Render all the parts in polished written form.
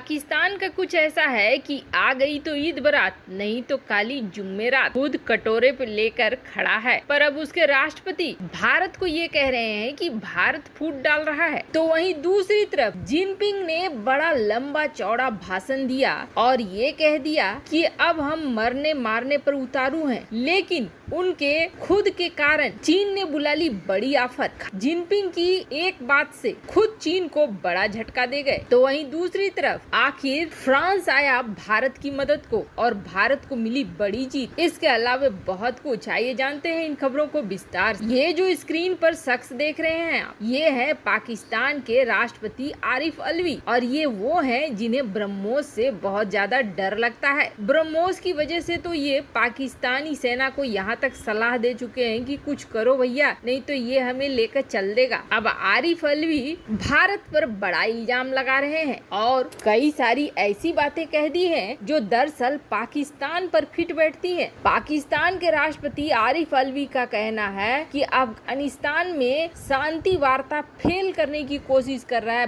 पाकिस्तान का कुछ ऐसा है कि आ गई तो ईद बारात, नहीं तो काली जुम्मेरात। खुद कटोरे पे लेकर खड़ा है, पर अब उसके राष्ट्रपति भारत को ये कह रहे हैं कि भारत फूट डाल रहा है। तो वहीं दूसरी तरफ जिनपिंग ने बड़ा लंबा चौड़ा भाषण दिया और ये कह दिया कि अब हम मरने मारने पर उतारू हैं, लेकिन उनके खुद के कारण चीन ने बुला ली बड़ी आफत। जिनपिंग की एक बात से खुद चीन को बड़ा झटका दे गए। तो वहीं दूसरी तरफ आखिर फ्रांस आया भारत की मदद को और भारत को मिली बड़ी जीत। इसके अलावा बहुत कुछ, आइए जानते हैं इन खबरों को विस्तार से। ये जो स्क्रीन पर शख्स देख रहे हैं आप, ये है पाकिस्तान के राष्ट्रपति आरिफ अलवी और ये वो हैं जिन्हें ब्रह्मोस से बहुत ज्यादा डर लगता है। ब्रह्मोस की वजह से तो ये पाकिस्तानी सेना को यहाँ तक सलाह दे चुके हैं कि कुछ करो भैया, नहीं तो ये हमें लेकर चल देगा। अब आरिफ अलवी भारत पर बड़ा इल्जाम लगा रहे हैं और कई सारी ऐसी बातें कह दी हैं जो दरअसल पाकिस्तान पर फिट बैठती है। पाकिस्तान के राष्ट्रपति आरिफ अलवी का कहना है कि अफगानिस्तान में शांति वार्ता फेल करने की कोशिश कर रहा है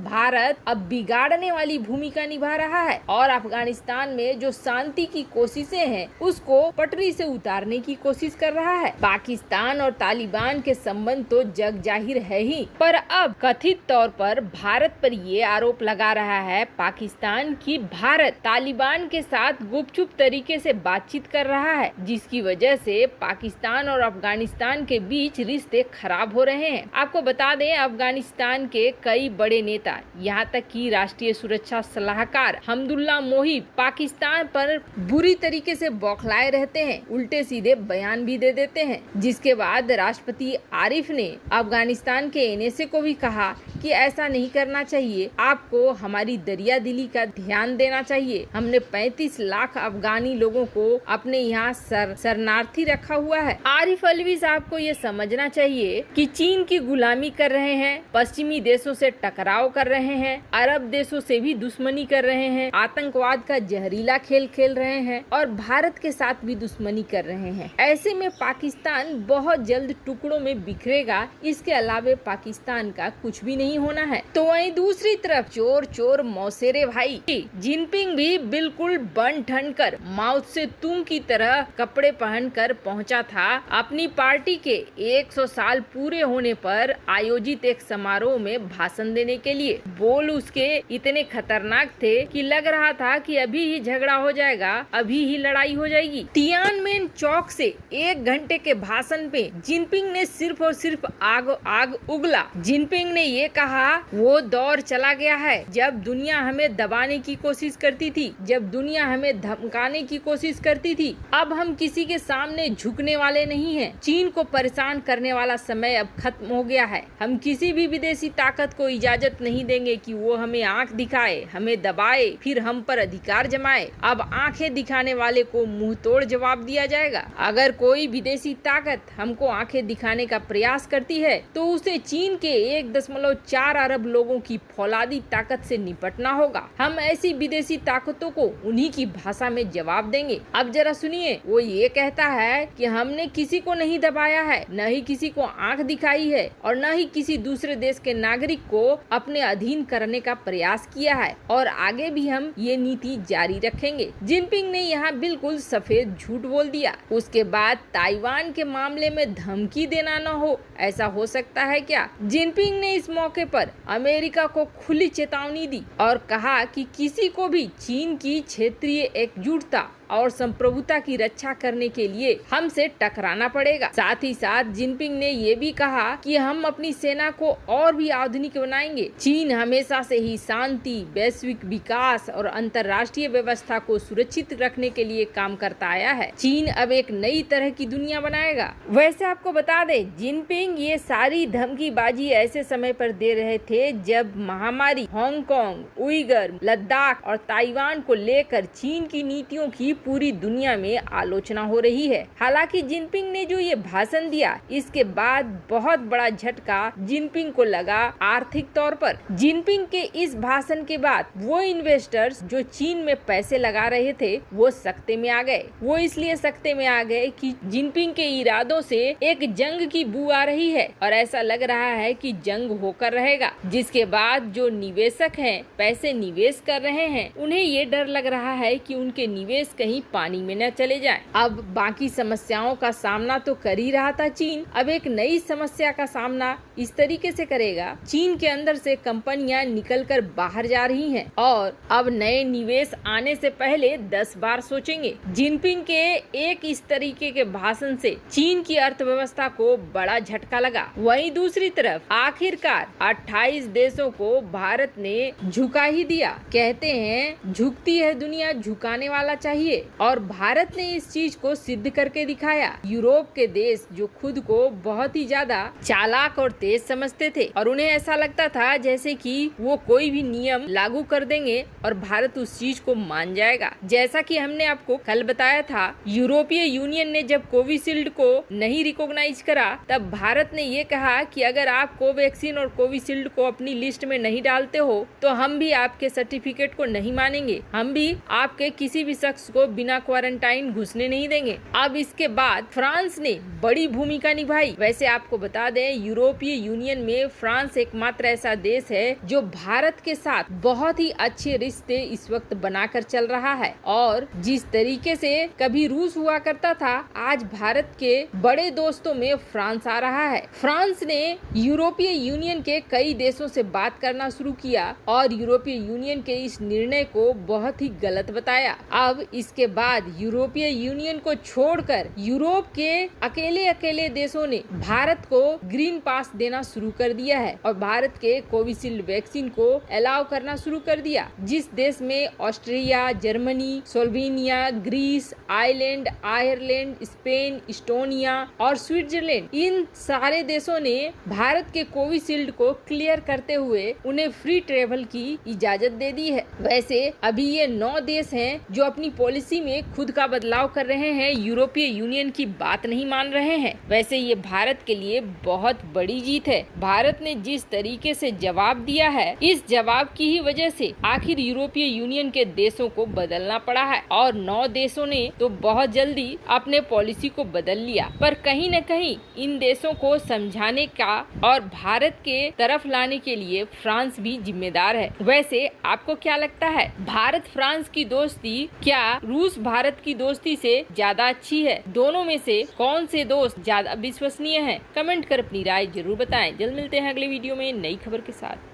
भारत अब बिगाड़ने वाली भूमिका निभा रहा है और अफगानिस्तान में जो शांति की कोशिशें हैं उसको पटरी से उतारने की कोशिश कर रहा है। पाकिस्तान और तालिबान के संबंध तो जग जाहिर है ही, पर अब कथित तौर पर भारत पर ये आरोप लगा रहा है पाकिस्तान की भारत तालिबान के साथ गुपचुप तरीके से बातचीत कर रहा है, जिसकी वजह से पाकिस्तान और अफगानिस्तान के बीच रिश्ते खराब हो रहे हैं। आपको बता दें, अफगानिस्तान के कई बड़े नेता, यहाँ तक कि राष्ट्रीय सुरक्षा सलाहकार हमदुल्ला मोहिब पाकिस्तान पर बुरी तरीके से बौखलाए रहते हैं, उल्टे सीधे बयान भी दे देते हैं। जिसके बाद राष्ट्रपति आरिफ ने अफगानिस्तान के एनएसए को भी कहा कि ऐसा नहीं करना चाहिए, आपको हमारी दरिया दिली का ध्यान देना चाहिए। हमने 35 लाख अफगानी लोगों को अपने यहाँ शरणार्थी रखा हुआ है। आरिफ अलवी साहब को ये समझना चाहिए कि चीन की गुलामी कर रहे हैं, पश्चिमी देशों से टकराव कर रहे हैं, अरब देशों से भी दुश्मनी कर रहे हैं, आतंकवाद का जहरीला खेल खेल रहे हैं और भारत के साथ भी दुश्मनी कर रहे हैं। ऐसे में पाकिस्तान बहुत जल्द टुकड़ों में बिखरेगा, इसके अलावा पाकिस्तान का कुछ भी नहीं होना है। तो वहीं दूसरी तरफ चोर चोर मौसेरे भाई जिनपिंग भी बिल्कुल बन ठन कर माओ से तुम की तरह कपड़े पहनकर पहुंचा था अपनी पार्टी के 100 साल पूरे होने पर आयोजित एक समारोह में भाषण देने के लिए। बोल उसके इतने खतरनाक थे कि लग रहा था कि अभी ही झगड़ा हो जाएगा, अभी ही लड़ाई हो जाएगी। तियानमेन चौक से 1 घंटे के भाषण पे जिनपिंग ने सिर्फ और सिर्फ आग उगला। जिनपिंग ने ये कहा, वो दौर चला गया है जब दुनिया हमें दबाने की कोशिश करती थी, जब दुनिया हमें धमकाने की कोशिश करती थी। अब हम किसी के सामने झुकने वाले नहीं हैं। चीन को परेशान करने वाला समय अब खत्म हो गया है। हम किसी भी विदेशी ताकत को इजाजत नहीं देंगे कि वो हमें आंख दिखाए, हमें दबाए, फिर हम पर अधिकार जमाए। अब आंखें दिखाने वाले को मुंह तोड़ जवाब दिया जाएगा। अगर कोई विदेशी ताकत हमको आंखें दिखाने का प्रयास करती है तो उसे चीन के 1.4 अरब लोगों की फौलादी ताकत से निपटना होगा। हम ऐसी विदेशी ताकतों को उन्हीं की भाषा में जवाब देंगे। अब जरा सुनिए, वो ये कहता है कि हमने किसी को नहीं दबाया है, न ही किसी को आंख दिखाई है और न ही किसी दूसरे देश के नागरिक को अपने अधीन करने का प्रयास किया है और आगे भी हम ये नीति जारी रखेंगे। जिनपिंग ने यहाँ बिल्कुल सफेद झूठ बोल दिया। उसके बाद ताइवान के मामले में धमकी देना न हो, ऐसा हो सकता है क्या? जिनपिंग ने इस मौके पर अमेरिका को खुली चेतावनी दी और कहा कि किसी को भी चीन की क्षेत्रीय एकजुटता और संप्रभुता की रक्षा करने के लिए हमसे टकराना पड़ेगा। साथ ही साथ जिनपिंग ने ये भी कहा कि हम अपनी सेना को और भी आधुनिक बनाएंगे। चीन हमेशा से ही शांति, वैश्विक विकास और अंतर्राष्ट्रीय व्यवस्था को सुरक्षित रखने के लिए काम करता आया है। चीन अब एक नई तरह की दुनिया बनाएगा। वैसे आपको बता दे, जिनपिंग ये सारी धमकीबाजी ऐसे समय पर दे रहे थे जब महामारी हांगकांग, उइगर, लद्दाख और ताइवान को लेकर चीन की नीतियों की पूरी दुनिया में आलोचना हो रही है। हालांकि जिनपिंग ने जो ये भाषण दिया, इसके बाद बहुत बड़ा झटका जिनपिंग को लगा आर्थिक तौर पर। जिनपिंग के इस भाषण के बाद वो इन्वेस्टर्स जो चीन में पैसे लगा रहे थे वो सकते में आ गए। वो इसलिए सकते में आ गए कि जिनपिंग के इरादों से एक जंग की बू आ रही है और ऐसा लग रहा है कि जंग होकर रहेगा, जिसके बाद जो निवेशक हैं, पैसे निवेश कर रहे हैं, उन्हें ये डर लग रहा है कि उनके निवेश कहीं पानी में न चले जाएं। अब बाकी समस्याओं का सामना तो कर ही रहा था चीन, अब एक नई समस्या का सामना इस तरीके से करेगा। चीन के अंदर से कंपनियां निकलकर बाहर जा रही हैं और अब नए निवेश आने से पहले 10 बार सोचेंगे। जिनपिंग के एक इस तरीके के भाषण से चीन की अर्थव्यवस्था को बड़ा झटका लगा। वहीं दूसरी तरफ आखिरकार 28 देशों को भारत ने झुका ही दिया। कहते हैं झुकती है दुनिया, झुकाने वाला चाहिए, और भारत ने इस चीज को सिद्ध करके दिखाया। यूरोप के देश जो खुद को बहुत ही ज्यादा चालाक और तेज समझते थे और उन्हें ऐसा लगता था जैसे कि वो कोई भी नियम लागू कर देंगे और भारत उस चीज को मान जाएगा। जैसा कि हमने आपको कल बताया था, यूरोपीय यूनियन ने जब कोविशील्ड को नहीं रिकॉग्नाइज करा, तब भारत ने ये कहा कि अगर आप कोवैक्सीन और कोविशील्ड को अपनी लिस्ट में नहीं डालते हो तो हम भी आपके सर्टिफिकेट को नहीं मानेंगे, हम भी आपके किसी भी शख्स को बिना क्वारंटाइन घुसने नहीं देंगे। अब इसके बाद फ्रांस ने बड़ी भूमिका निभाई। वैसे आपको बता दें, यूरोपीय यूनियन में फ्रांस एकमात्र ऐसा देश है जो भारत के साथ बहुत ही अच्छे रिश्ते इस वक्त बनाकर चल रहा है, और जिस तरीके से कभी रूस हुआ करता था, आज भारत के बड़े दोस्तों में फ्रांस आ रहा है। फ्रांस ने यूरोपीय यूनियन के कई देशों से बात करना शुरू किया और यूरोपीय यूनियन के इस निर्णय को बहुत ही गलत बताया। अब इसके बाद यूरोपीय यूनियन को छोड़कर यूरोप के अकेले देशों ने भारत को ग्रीन पास देना शुरू कर दिया है और भारत के कोविशील्ड वैक्सीन को अलाउ करना शुरू कर दिया। जिस देश में Austria, Germany, Slovenia, Greece, Ireland, Spain, Estonia और स्विट्जरलैंड, इन सारे देशों ने भारत के कोविशील्ड को क्लियर करते हुए उन्हें फ्री ट्रेवल की इजाजत दे दी है। वैसे अभी ये 9 देश हैं जो अपनी पॉलिसी में खुद का बदलाव कर रहे हैं, यूरोपीय यूनियन की बात नहीं मान रहे हैं। वैसे ये भारत के लिए बहुत बड़ी जीत है। भारत ने जिस तरीके से जवाब दिया है, इस जवाब की ही वजह से आखिर यूरोपीय यूनियन के देशों को बदलना पड़ा है और 9 देशों ने तो बहुत जल्दी अपने पॉलिसी को बदल लिया। पर कहीं न कहीं इन देशों को समझाने का और भारत के तरफ लाने के लिए फ्रांस भी जिम्मेदार है। वैसे आपको क्या लगता है, भारत फ्रांस की दोस्ती क्या रूस भारत की दोस्ती से ज्यादा अच्छी है? दोनों में से कौन से दोस्त ज्यादा विश्वसनीय हैं? कमेंट कर अपनी राय जरूर बताएं। जल्द मिलते हैं अगले वीडियो में नई खबर के साथ।